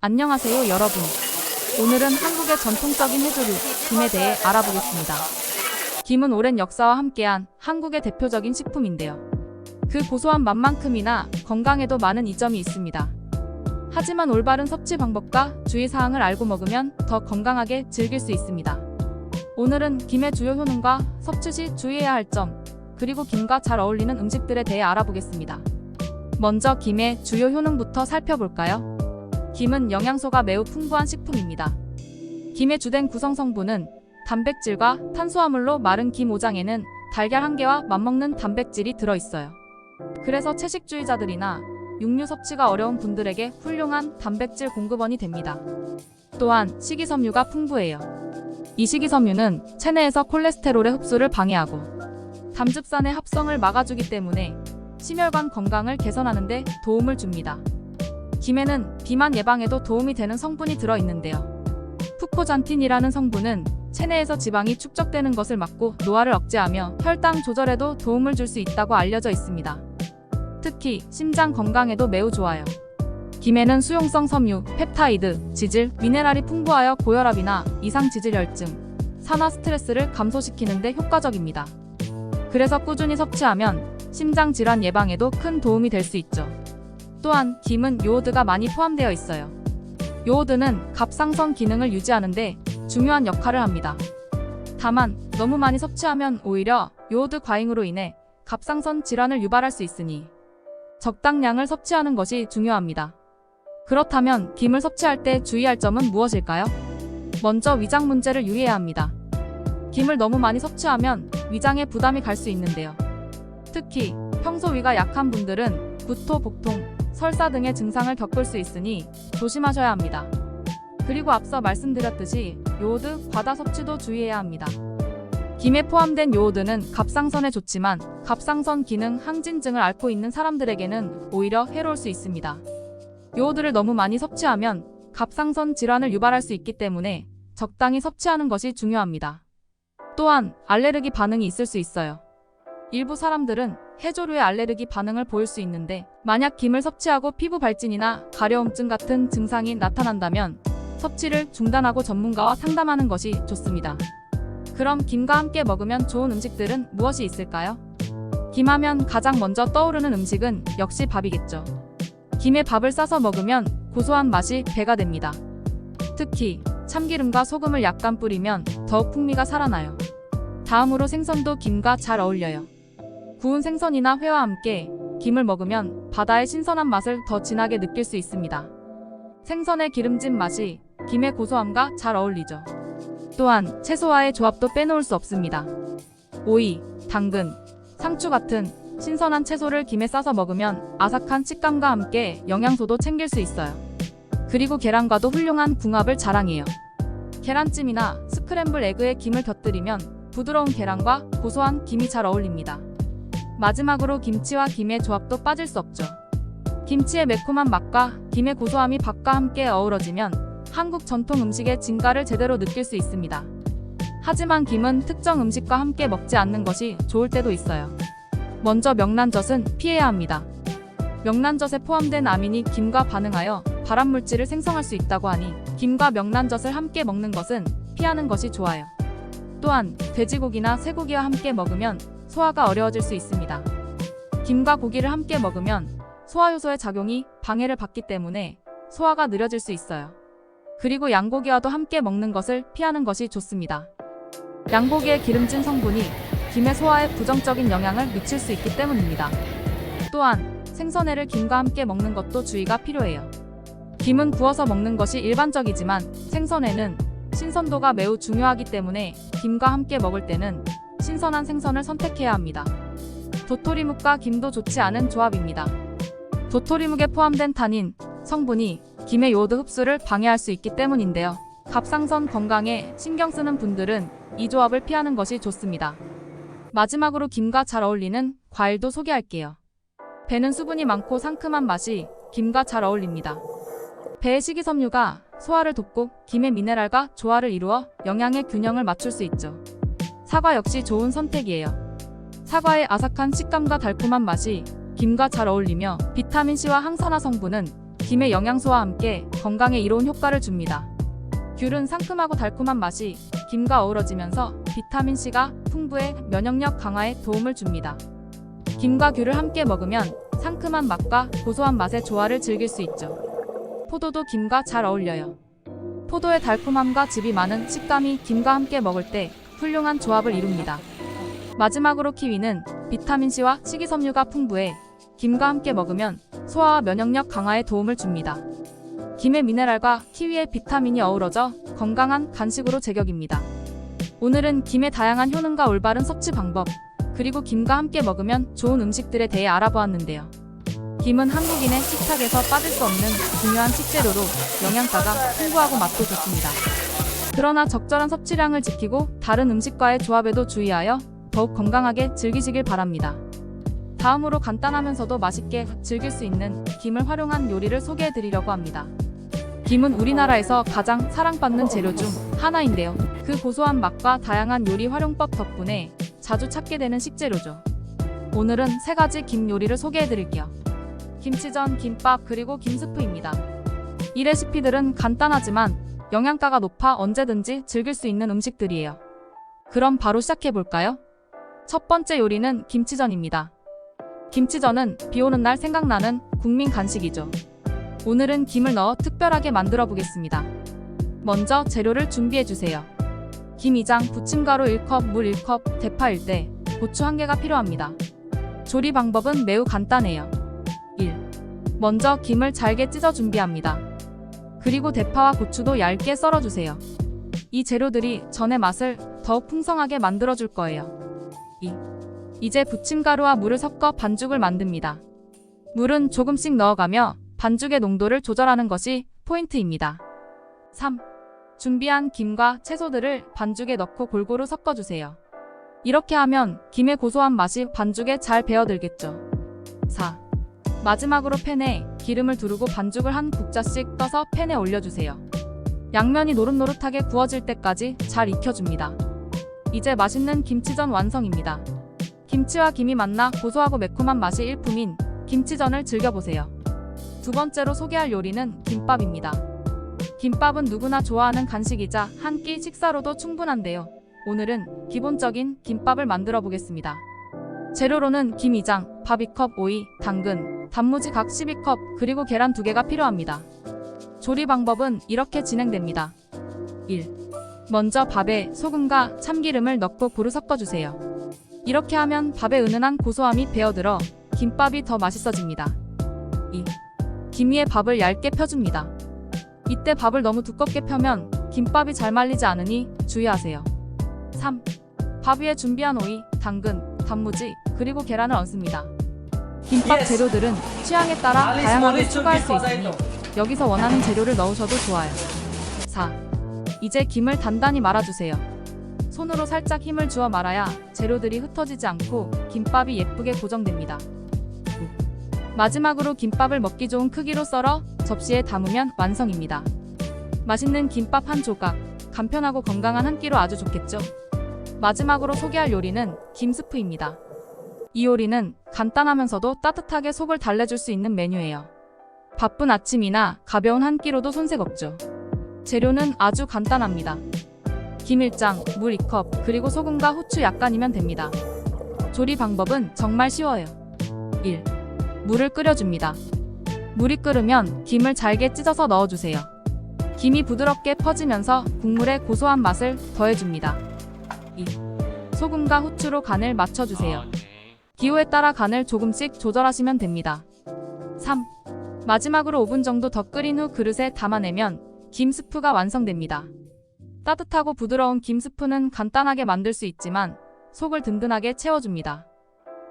안녕하세요 여러분. 오늘은 한국의 전통적인 해조류, 김에 대해 알아보겠습니다. 김은 오랜 역사와 함께한 한국의 대표적인 식품인데요. 그 고소한 맛만큼이나 건강에도 많은 이점이 있습니다. 하지만 올바른 섭취 방법과 주의사항을 알고 먹으면 더 건강하게 즐길 수 있습니다. 오늘은 김의 주요 효능과 섭취 시 주의해야 할 점, 그리고 김과 잘 어울리는 음식들에 대해 알아보겠습니다. 먼저 김의 주요 효능부터 살펴볼까요? 김은 영양소가 매우 풍부한 식품입니다. 김의 주된 구성 성분은 단백질과 탄수화물로 마른 김 5장에는 달걀 1개와 맞먹는 단백질이 들어있어요. 그래서 채식주의자들이나 육류 섭취가 어려운 분들에게 훌륭한 단백질 공급원이 됩니다. 또한 식이섬유가 풍부해요. 이 식이섬유는 체내에서 콜레스테롤의 흡수를 방해하고 담즙산의 합성을 막아주기 때문에 심혈관 건강을 개선하는 데 도움을 줍니다. 김에는 비만 예방에도 도움이 되는 성분이 들어있는데요. 푸코잔틴이라는 성분은 체내에서 지방이 축적되는 것을 막고 노화를 억제하며 혈당 조절에도 도움을 줄 수 있다고 알려져 있습니다. 특히 심장 건강에도 매우 좋아요. 김에는 수용성 섬유, 펩타이드, 지질, 미네랄이 풍부하여 고혈압이나 이상지질혈증, 산화 스트레스를 감소시키는 데 효과적입니다. 그래서 꾸준히 섭취하면 심장 질환 예방에도 큰 도움이 될 수 있죠. 또한 김은 요오드가 많이 포함되어 있어요. 요오드는 갑상선 기능을 유지하는 데 중요한 역할을 합니다. 다만 너무 많이 섭취하면 오히려 요오드 과잉으로 인해 갑상선 질환을 유발할 수 있으니 적당량을 섭취하는 것이 중요합니다. 그렇다면 김을 섭취할 때 주의할 점은 무엇일까요? 먼저 위장 문제를 유의해야 합니다. 김을 너무 많이 섭취하면 위장에 부담이 갈 수 있는데요. 특히 평소 위가 약한 분들은 구토, 복통, 설사 등의 증상을 겪을 수 있으니 조심하셔야 합니다. 그리고 앞서 말씀드렸듯이 요오드 과다 섭취도 주의해야 합니다. 김에 포함된 요오드는 갑상선에 좋지만 갑상선 기능 항진증을 앓고 있는 사람들에게는 오히려 해로울 수 있습니다. 요오드를 너무 많이 섭취하면 갑상선 질환을 유발할 수 있기 때문에 적당히 섭취하는 것이 중요합니다. 또한 알레르기 반응이 있을 수 있어요. 일부 사람들은 해조류에 알레르기 반응을 보일 수 있는데 만약 김을 섭취하고 피부 발진이나 가려움증 같은 증상이 나타난다면 섭취를 중단하고 전문가와 상담하는 것이 좋습니다. 그럼 김과 함께 먹으면 좋은 음식들은 무엇이 있을까요? 김하면 가장 먼저 떠오르는 음식은 역시 밥이겠죠. 김에 밥을 싸서 먹으면 고소한 맛이 배가 됩니다. 특히 참기름과 소금을 약간 뿌리면 더욱 풍미가 살아나요. 다음으로 생선도 김과 잘 어울려요. 구운 생선이나 회와 함께 김을 먹으면 바다의 신선한 맛을 더 진하게 느낄 수 있습니다. 생선의 기름진 맛이 김의 고소함과 잘 어울리죠. 또한 채소와의 조합도 빼놓을 수 없습니다. 오이, 당근, 상추 같은 신선한 채소를 김에 싸서 먹으면 아삭한 식감과 함께 영양소도 챙길 수 있어요. 그리고 계란과도 훌륭한 궁합을 자랑해요. 계란찜이나 스크램블 에그에 김을 곁들이면 부드러운 계란과 고소한 김이 잘 어울립니다. 마지막으로 김치와 김의 조합도 빠질 수 없죠. 김치의 매콤한 맛과 김의 고소함이 밥과 함께 어우러지면 한국 전통 음식의 진가를 제대로 느낄 수 있습니다. 하지만 김은 특정 음식과 함께 먹지 않는 것이 좋을 때도 있어요. 먼저 명란젓은 피해야 합니다. 명란젓에 포함된 아민이 김과 반응하여 발암물질을 생성할 수 있다고 하니 김과 명란젓을 함께 먹는 것은 피하는 것이 좋아요. 또한 돼지고기나 쇠고기와 함께 먹으면 소화가 어려워질 수 있습니다. 김과 고기를 함께 먹으면 소화효소의 작용이 방해를 받기 때문에 소화가 느려질 수 있어요. 그리고 양고기와도 함께 먹는 것을 피하는 것이 좋습니다. 양고기의 기름진 성분이 김의 소화에 부정적인 영향을 미칠 수 있기 때문입니다. 또한 생선회를 김과 함께 먹는 것도 주의가 필요해요. 김은 구워서 먹는 것이 일반적이지만 생선회는 신선도가 매우 중요하기 때문에 김과 함께 먹을 때는 신선한 생선을 선택해야 합니다. 도토리묵과 김도 좋지 않은 조합입니다. 도토리묵에 포함된 타닌 성분이 김의 요오드 흡수를 방해할 수 있기 때문인데요. 갑상선 건강에 신경 쓰는 분들은 이 조합을 피하는 것이 좋습니다. 마지막으로 김과 잘 어울리는 과일도 소개할게요. 배는 수분이 많고 상큼한 맛이 김과 잘 어울립니다. 배의 식이섬유가 소화를 돕고 김의 미네랄과 조화를 이루어 영양의 균형을 맞출 수 있죠. 사과 역시 좋은 선택이에요. 사과의 아삭한 식감과 달콤한 맛이 김과 잘 어울리며 비타민C와 항산화 성분은 김의 영양소와 함께 건강에 이로운 효과를 줍니다. 귤은 상큼하고 달콤한 맛이 김과 어우러지면서 비타민C가 풍부해 면역력 강화에 도움을 줍니다. 김과 귤을 함께 먹으면 상큼한 맛과 고소한 맛의 조화를 즐길 수 있죠. 포도도 김과 잘 어울려요. 포도의 달콤함과 즙이 많은 식감이 김과 함께 먹을 때 훌륭한 조합을 이룹니다. 마지막으로 키위는 비타민C와 식이섬유가 풍부해 김과 함께 먹으면 소화와 면역력 강화에 도움을 줍니다. 김의 미네랄과 키위의 비타민이 어우러져 건강한 간식으로 제격입니다. 오늘은 김의 다양한 효능과 올바른 섭취 방법, 그리고 김과 함께 먹으면 좋은 음식들에 대해 알아보았는데요. 김은 한국인의 식탁에서 빠질 수 없는 중요한 식재료로 영양가가 풍부하고 맛도 좋습니다. 그러나 적절한 섭취량을 지키고 다른 음식과의 조합에도 주의하여 더욱 건강하게 즐기시길 바랍니다. 다음으로 간단하면서도 맛있게 즐길 수 있는 김을 활용한 요리를 소개해드리려고 합니다. 김은 우리나라에서 가장 사랑받는 재료 중 하나인데요. 그 고소한 맛과 다양한 요리 활용법 덕분에 자주 찾게 되는 식재료죠. 오늘은 3가지 김 요리를 소개해드릴게요. 김치전, 김밥, 그리고 김스프입니다. 이 레시피들은 간단하지만 영양가가 높아 언제든지 즐길 수 있는 음식들이에요. 그럼 바로 시작해볼까요? 첫 번째 요리는 김치전입니다. 김치전은 비 오는 날 생각나는 국민 간식이죠. 오늘은 김을 넣어 특별하게 만들어 보겠습니다. 먼저 재료를 준비해주세요. 김 2장, 부침가루 1컵, 물 1컵, 대파 1대, 고추 1개가 필요합니다. 조리 방법은 매우 간단해요. 1. 먼저 김을 잘게 찢어 준비합니다. 그리고 대파와 고추도 얇게 썰어주세요. 이 재료들이 전의 맛을 더욱 풍성하게 만들어줄 거예요. 2. 이제 부침가루와 물을 섞어 반죽을 만듭니다. 물은 조금씩 넣어가며 반죽의 농도를 조절하는 것이 포인트입니다. 3. 준비한 김과 채소들을 반죽에 넣고 골고루 섞어주세요. 이렇게 하면 김의 고소한 맛이 반죽에 잘 배어들겠죠. 4. 마지막으로 팬에 기름을 두르고 반죽을 한 국자씩 떠서 팬에 올려주세요. 양면이 노릇노릇하게 구워질 때까지 잘 익혀줍니다. 이제 맛있는 김치전 완성입니다. 김치와 김이 만나 고소하고 매콤한 맛이 일품인 김치전을 즐겨보세요. 두 번째로 소개할 요리는 김밥입니다. 김밥은 누구나 좋아하는 간식이자 한 끼 식사로도 충분한데요. 오늘은 기본적인 김밥을 만들어 보겠습니다. 재료로는 김 2장, 밥 2컵, 오이, 당근, 단무지 각 12컵, 그리고 계란 2개가 필요합니다. 조리 방법은 이렇게 진행됩니다. 1. 먼저 밥에 소금과 참기름을 넣고 고루 섞어주세요. 이렇게 하면 밥의 은은한 고소함이 배어들어 김밥이 더 맛있어집니다. 2. 김 위에 밥을 얇게 펴줍니다. 이때 밥을 너무 두껍게 펴면 김밥이 잘 말리지 않으니 주의하세요. 3. 밥 위에 준비한 오이, 당근, 단무지, 그리고 계란을 얹습니다. 김밥 재료들은 취향에 따라 다양하게 추가할 수 있으니 여기서 원하는 재료를 넣으셔도 좋아요. 4. 이제 김을 단단히 말아주세요. 손으로 살짝 힘을 주어 말아야 재료들이 흩어지지 않고 김밥이 예쁘게 고정됩니다. 5. 마지막으로 김밥을 먹기 좋은 크기로 썰어 접시에 담으면 완성입니다. 맛있는 김밥 한 조각, 간편하고 건강한 한 끼로 아주 좋겠죠? 마지막으로 소개할 요리는 김스프입니다. 이 요리는 간단하면서도 따뜻하게 속을 달래줄 수 있는 메뉴예요. 바쁜 아침이나 가벼운 한 끼로도 손색 없죠. 재료는 아주 간단합니다. 김 1장, 물 2컵, 그리고 소금과 후추 약간이면 됩니다. 조리 방법은 정말 쉬워요. 1. 물을 끓여줍니다. 물이 끓으면 김을 잘게 찢어서 넣어주세요. 김이 부드럽게 퍼지면서 국물의 고소한 맛을 더해줍니다. 2. 소금과 후추로 간을 맞춰주세요. 기호에 따라 간을 조금씩 조절하시면 됩니다. 3. 마지막으로 5분 정도 더 끓인 후 그릇에 담아내면 김스프가 완성됩니다. 따뜻하고 부드러운 김스프는 간단하게 만들 수 있지만 속을 든든하게 채워줍니다.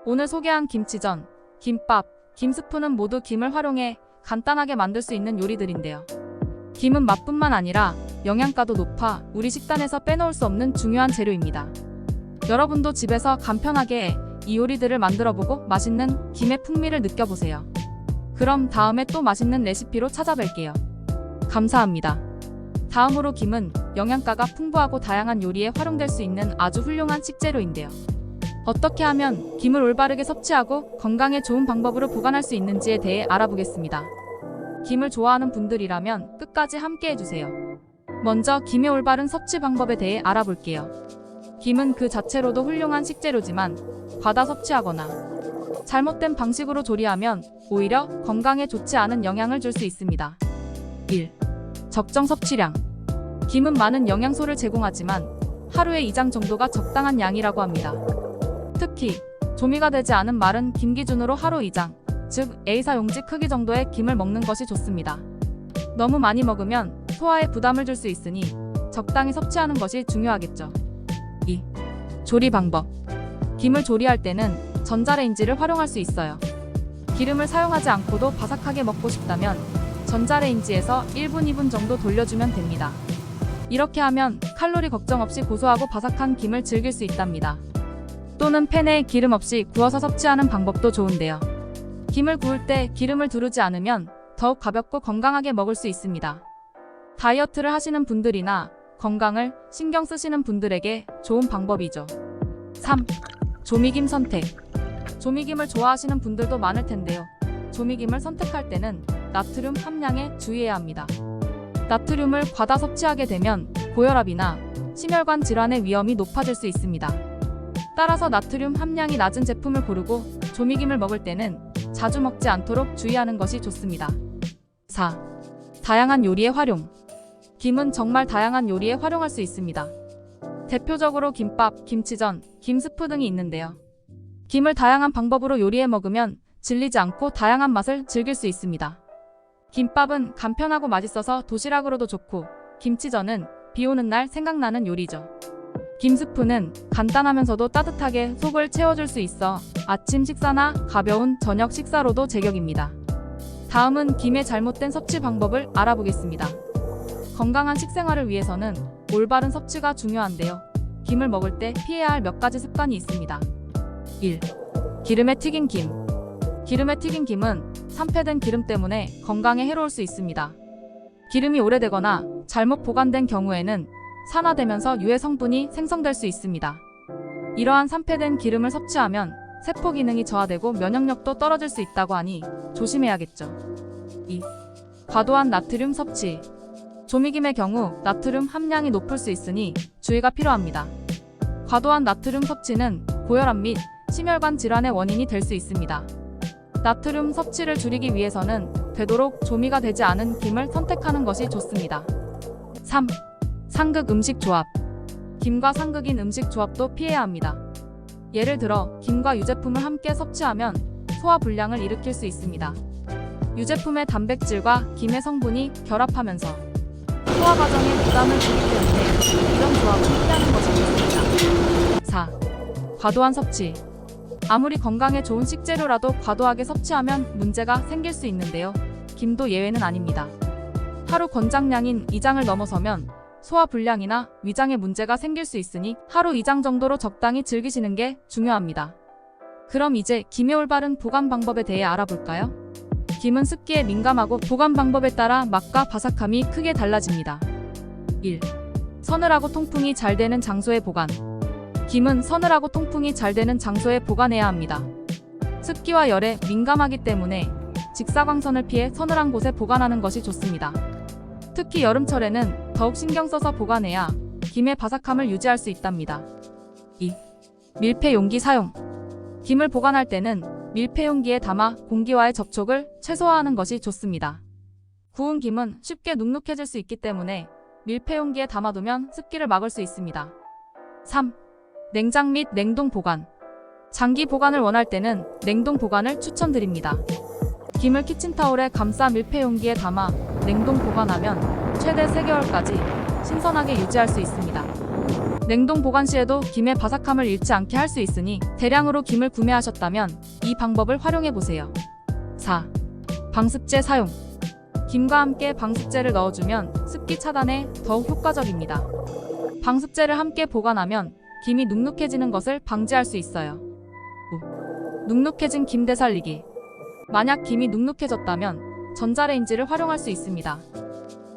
오늘 소개한 김치전, 김밥, 김스프는 모두 김을 활용해 간단하게 만들 수 있는 요리들인데요. 김은 맛뿐만 아니라 영양가도 높아 우리 식단에서 빼놓을 수 없는 중요한 재료입니다. 여러분도 집에서 간편하게 이 요리들을 만들어보고 맛있는 김의 풍미를 느껴보세요. 그럼 다음에 또 맛있는 레시피로 찾아뵐게요. 감사합니다. 다음으로 김은 영양가가 풍부하고 다양한 요리에 활용될 수 있는 아주 훌륭한 식재료인데요. 어떻게 하면 김을 올바르게 섭취하고 건강에 좋은 방법으로 보관할 수 있는지에 대해 알아보겠습니다. 김을 좋아하는 분들이라면 끝까지 함께 해주세요. 먼저 김의 올바른 섭취 방법에 대해 알아볼게요. 김은 그 자체로도 훌륭한 식재료지만 과다 섭취하거나 잘못된 방식으로 조리하면 오히려 건강에 좋지 않은 영향을 줄 수 있습니다. 1. 적정 섭취량. 김은 많은 영양소를 제공하지만 하루에 2장 정도가 적당한 양이라고 합니다. 특히 조미가 되지 않은 마른 김 기준으로 하루 2장, 즉 A사 용지 크기 정도의 김을 먹는 것이 좋습니다. 너무 많이 먹으면 소화에 부담을 줄 수 있으니 적당히 섭취하는 것이 중요하겠죠. 2. 조리 방법. 김을 조리할 때는 전자레인지를 활용할 수 있어요. 기름을 사용하지 않고도 바삭하게 먹고 싶다면 전자레인지에서 1분, 2분 정도 돌려주면 됩니다. 이렇게 하면 칼로리 걱정 없이 고소하고 바삭한 김을 즐길 수 있답니다. 또는 팬에 기름 없이 구워서 섭취하는 방법도 좋은데요. 김을 구울 때 기름을 두르지 않으면 더욱 가볍고 건강하게 먹을 수 있습니다. 다이어트를 하시는 분들이나 건강을 신경 쓰시는 분들에게 좋은 방법이죠. 3. 조미김 선택. 조미김을 좋아하시는 분들도 많을 텐데요. 조미김을 선택할 때는 나트륨 함량에 주의해야 합니다. 나트륨을 과다 섭취하게 되면 고혈압이나 심혈관 질환의 위험이 높아질 수 있습니다. 따라서 나트륨 함량이 낮은 제품을 고르고 조미김을 먹을 때는 자주 먹지 않도록 주의하는 것이 좋습니다. 4. 다양한 요리에 활용. 김은 정말 다양한 요리에 활용할 수 있습니다. 대표적으로 김밥, 김치전, 김스프 등이 있는데요. 김을 다양한 방법으로 요리해 먹으면 질리지 않고 다양한 맛을 즐길 수 있습니다. 김밥은 간편하고 맛있어서 도시락으로도 좋고, 김치전은 비 오는 날 생각나는 요리죠. 김스프는 간단하면서도 따뜻하게 속을 채워줄 수 있어 아침 식사나 가벼운 저녁 식사로도 제격입니다. 다음은 김의 잘못된 섭취 방법을 알아보겠습니다. 건강한 식생활을 위해서는 올바른 섭취가 중요한데요. 김을 먹을 때 피해야 할 몇 가지 습관이 있습니다. 1. 기름에 튀긴 김. 기름에 튀긴 김은 산패된 기름 때문에 건강에 해로울 수 있습니다. 기름이 오래되거나 잘못 보관된 경우에는 산화되면서 유해 성분이 생성될 수 있습니다. 이러한 산패된 기름을 섭취하면 세포 기능이 저하되고 면역력도 떨어질 수 있다고 하니 조심해야겠죠. 2. 과도한 나트륨 섭취. 조미김의 경우 나트륨 함량이 높을 수 있으니 주의가 필요합니다. 과도한 나트륨 섭취는 고혈압 및 심혈관 질환의 원인이 될 수 있습니다. 나트륨 섭취를 줄이기 위해서는 되도록 조미가 되지 않은 김을 선택하는 것이 좋습니다. 3. 상극 음식 조합. 김과 상극인 음식 조합도 피해야 합니다. 예를 들어 김과 유제품을 함께 섭취하면 소화 불량을 일으킬 수 있습니다. 유제품의 단백질과 김의 성분이 결합하면서 소화 과정에 부담을 주기 때문에 이런 조합은 피하는 것이 좋습니다. 4. 과도한 섭취. 아무리 건강에 좋은 식재료라도 과도하게 섭취하면 문제가 생길 수 있는데요. 김도 예외는 아닙니다. 하루 권장량인 2장을 넘어서면 소화 불량이나 위장에 문제가 생길 수 있으니 하루 2장 정도로 적당히 즐기시는 게 중요합니다. 그럼 이제 김의 올바른 보관 방법에 대해 알아볼까요? 김은 습기에 민감하고 보관 방법에 따라 맛과 바삭함이 크게 달라집니다. 1. 서늘하고 통풍이 잘 되는 장소에 보관. 김은 서늘하고 통풍이 잘 되는 장소에 보관해야 합니다. 습기와 열에 민감하기 때문에 직사광선을 피해 서늘한 곳에 보관하는 것이 좋습니다. 특히 여름철에는 더욱 신경 써서 보관해야 김의 바삭함을 유지할 수 있답니다. 2. 밀폐 용기 사용. 김을 보관할 때는 밀폐 용기에 담아 공기와의 접촉을 최소화하는 것이 좋습니다. 구운 김은 쉽게 눅눅해질 수 있기 때문에 밀폐 용기에 담아두면 습기를 막을 수 있습니다. 3. 냉장 및 냉동 보관. 장기 보관을 원할 때는 냉동 보관을 추천드립니다. 김을 키친타올에 감싸 밀폐 용기에 담아 냉동 보관하면 최대 3개월까지 신선하게 유지할 수 있습니다. 냉동 보관 시에도 김의 바삭함을 잃지 않게 할 수 있으니 대량으로 김을 구매하셨다면 이 방법을 활용해보세요. 4. 방습제 사용. 김과 함께 방습제를 넣어주면 습기 차단에 더욱 효과적입니다. 방습제를 함께 보관하면 김이 눅눅해지는 것을 방지할 수 있어요. 5. 눅눅해진 김 되살리기. 만약 김이 눅눅해졌다면 전자레인지를 활용할 수 있습니다.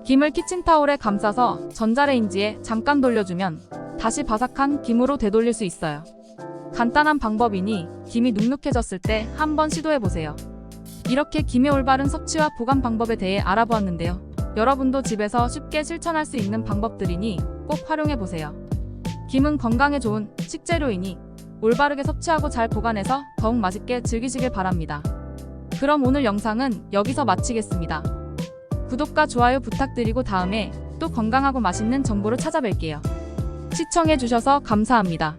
김을 키친타올에 감싸서 전자레인지에 잠깐 돌려주면 다시 바삭한 김으로 되돌릴 수 있어요. 간단한 방법이니 김이 눅눅해졌을 때 한번 시도해보세요. 이렇게 김의 올바른 섭취와 보관 방법에 대해 알아보았는데요. 여러분도 집에서 쉽게 실천할 수 있는 방법들이니 꼭 활용해보세요. 김은 건강에 좋은 식재료이니 올바르게 섭취하고 잘 보관해서 더욱 맛있게 즐기시길 바랍니다. 그럼 오늘 영상은 여기서 마치겠습니다. 구독과 좋아요 부탁드리고 다음에 또 건강하고 맛있는 정보로 찾아뵐게요. 시청해주셔서 감사합니다.